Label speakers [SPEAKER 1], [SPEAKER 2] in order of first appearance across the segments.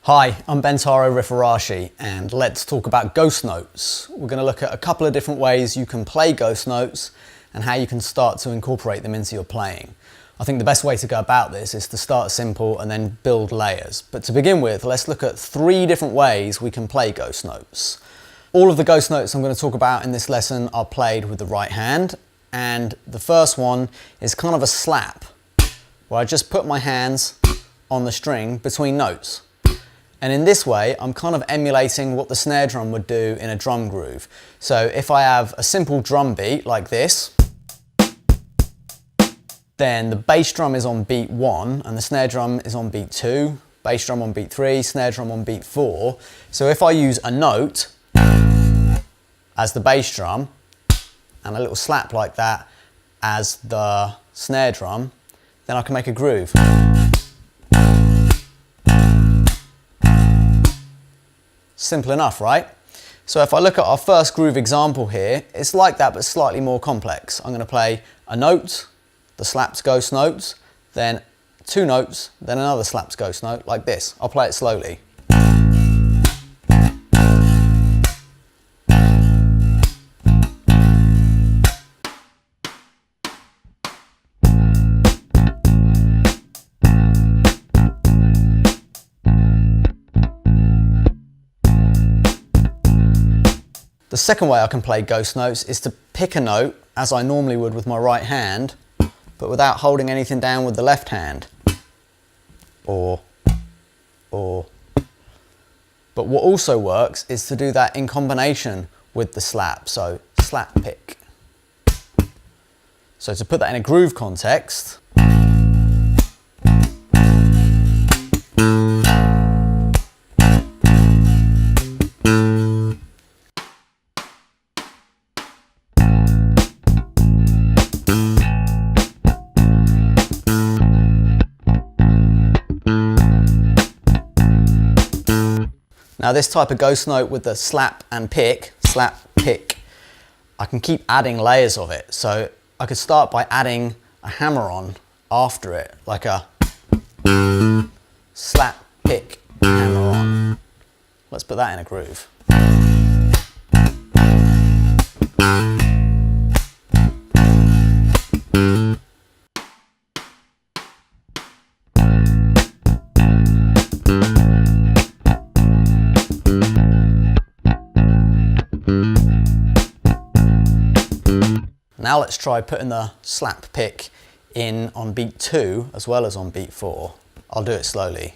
[SPEAKER 1] Hi, I'm Bentaro Rifferashi, and let's talk about ghost notes. We're going to look at a couple of different ways you can play ghost notes and how you can start to incorporate them into your playing. I think the best way to go about this is to start simple and then build layers. But to begin with, let's look at 3 different ways we can play ghost notes. All of the ghost notes I'm going to talk about in this lesson are played with the right hand, and the first one is kind of a slap, where I just put my hands on the string between notes. And in this way, I'm kind of emulating what the snare drum would do in a drum groove. So if I have a simple drum beat like this, then the bass drum is on beat 1 and the snare drum is on beat 2, bass drum on beat 3, snare drum on beat 4. So if I use a note as the bass drum and a little slap like that as the snare drum, then I can make a groove. Simple enough, right? So if I look at our first groove example here, it's like that but slightly more complex. I'm going to play a note, the slaps ghost notes, then 2 notes, then another slaps ghost note like this. I'll play it slowly. The second way I can play ghost notes is to pick a note, as I normally would with my right hand, but without holding anything down with the left hand. Or. But what also works is to do that in combination with the slap, so slap pick. So to put that in a groove context, now this type of ghost note with the slap and pick, slap, pick, I can keep adding layers of it. So I could start by adding a hammer on after it, like a slap, pick, hammer on. Let's put that in a groove. Now let's try putting the slap pick in on beat 2 as well as on beat 4. I'll do it slowly.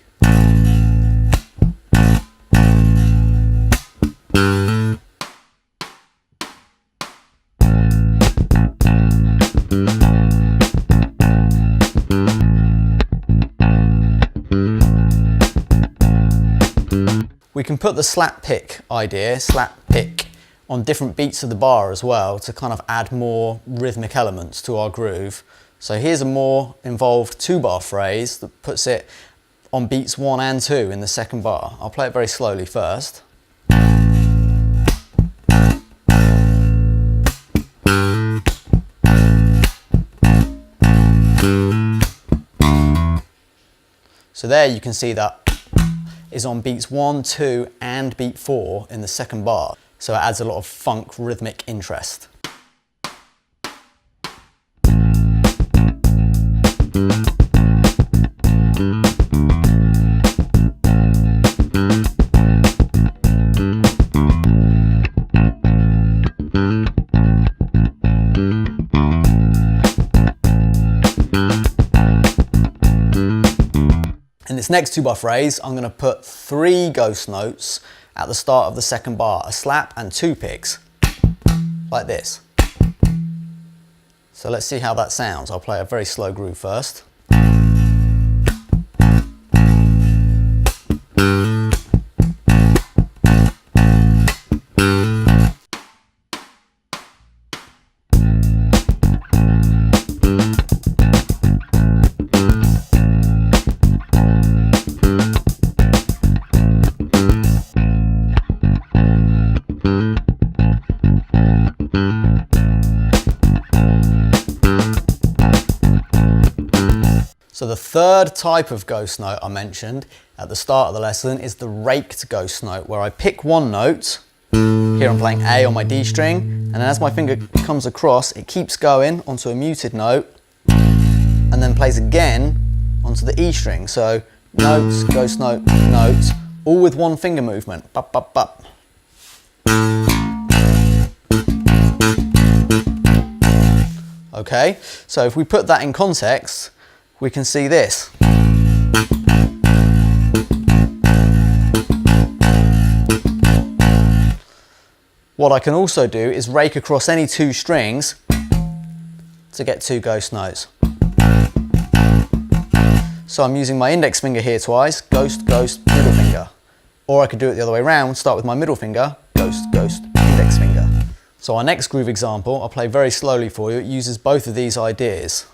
[SPEAKER 1] We can put the slap pick idea, slap pick, on different beats of the bar as well to kind of add more rhythmic elements to our groove. So here's a more involved 2-bar phrase that puts it on beats 1 and 2 in the second bar. I'll play it very slowly first. So there you can see that is on beats 1, 2 and beat 4 in the second bar. So it adds a lot of funk rhythmic interest. In this next 2-bar phrase, I'm going to put 3 ghost notes at the start of the second bar, a slap and 2 picks, like this. So let's see how that sounds. I'll play a very slow groove first. So the third type of ghost note I mentioned at the start of the lesson is the raked ghost note, where I pick one note. Here I'm playing A on my D string, and then as my finger comes across, it keeps going onto a muted note, and then plays again onto the E string. So notes, ghost note, notes, all with one finger movement. Bup, bup, bup. Okay, so if we put that in context, we can see this. What I can also do is rake across any two strings to get two ghost notes. So I'm using my index finger here twice, ghost, ghost, middle finger. Or I could do it the other way around, start with my middle finger, ghost, ghost, index finger. So our next groove example, I'll play very slowly for you, it uses both of these ideas.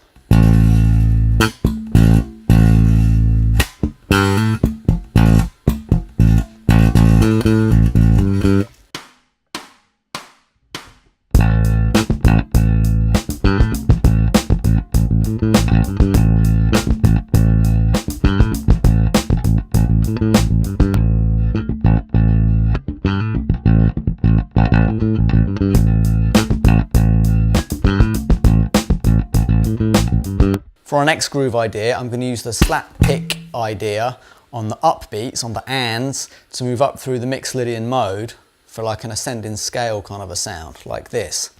[SPEAKER 1] For our next groove idea, I'm going to use the slap pick idea on the upbeats, on the ands, to move up through the mixed Lydian mode for like an ascending scale kind of a sound, like this.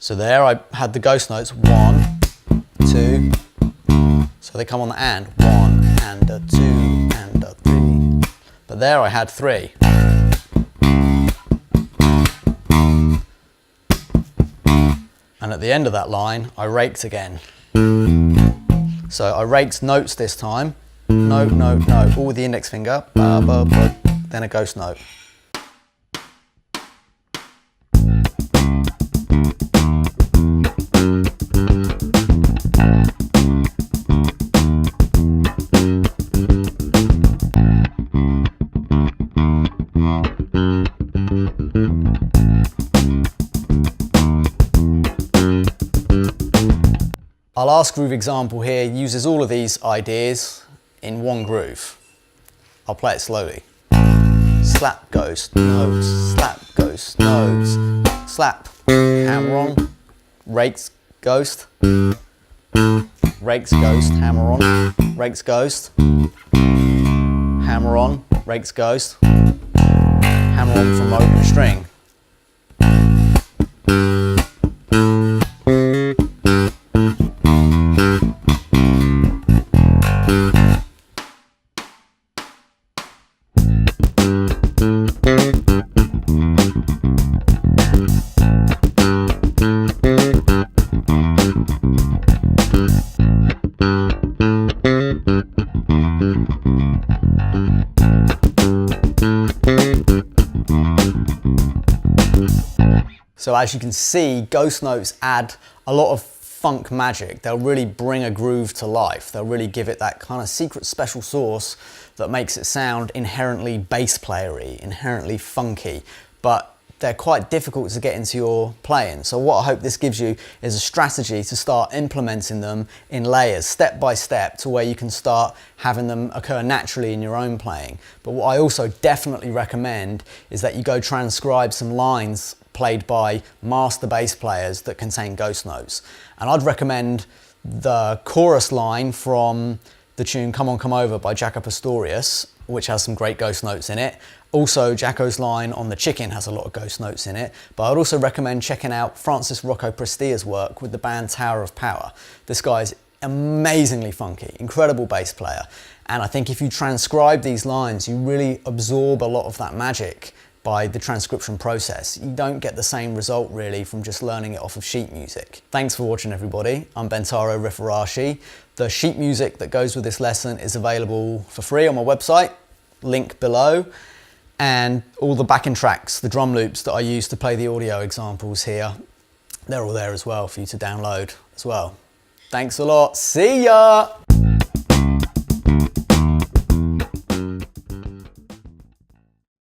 [SPEAKER 1] So there I had the ghost notes, 1, 2, so they come on the and, 1 and a 2 and a 3. But there I had 3. And at the end of that line, I raked again. So I raked notes this time. Note, note, note, all with the index finger. Ba, ba, ba, then a ghost note. Our last groove example here uses all of these ideas in one groove. I'll play it slowly. Slap, ghost, notes, slap, ghost, notes, slap, hammer on, rakes, ghost, rakes, ghost, hammer on, rakes, ghost, hammer on, rakes, ghost, hammer on from open string. So as you can see, ghost notes add a lot of funk magic. They'll really bring a groove to life. They'll really give it that kind of secret special sauce that makes it sound inherently bass playery, inherently funky, but they're quite difficult to get into your playing. So what I hope this gives you is a strategy to start implementing them in layers, step by step, to where you can start having them occur naturally in your own playing. But what I also definitely recommend is that you go transcribe some lines played by master bass players that contain ghost notes. And I'd recommend the chorus line from the tune Come On Come Over by Jaco Pastorius, which has some great ghost notes in it. Also, Jaco's line on The Chicken has a lot of ghost notes in it, but I'd also recommend checking out Francis Rocco Prestia's work with the band Tower of Power. This guy's amazingly funky, incredible bass player. And I think if you transcribe these lines, you really absorb a lot of that magic by the transcription process. You don't get the same result really from just learning it off of sheet music. Thanks for watching everybody. I'm Bentaro Rifferashi. The sheet music that goes with this lesson is available for free on my website, link below, and all the backing tracks, the drum loops that I use to play the audio examples here, they're all there as well for you to download as well. Thanks a lot, see ya!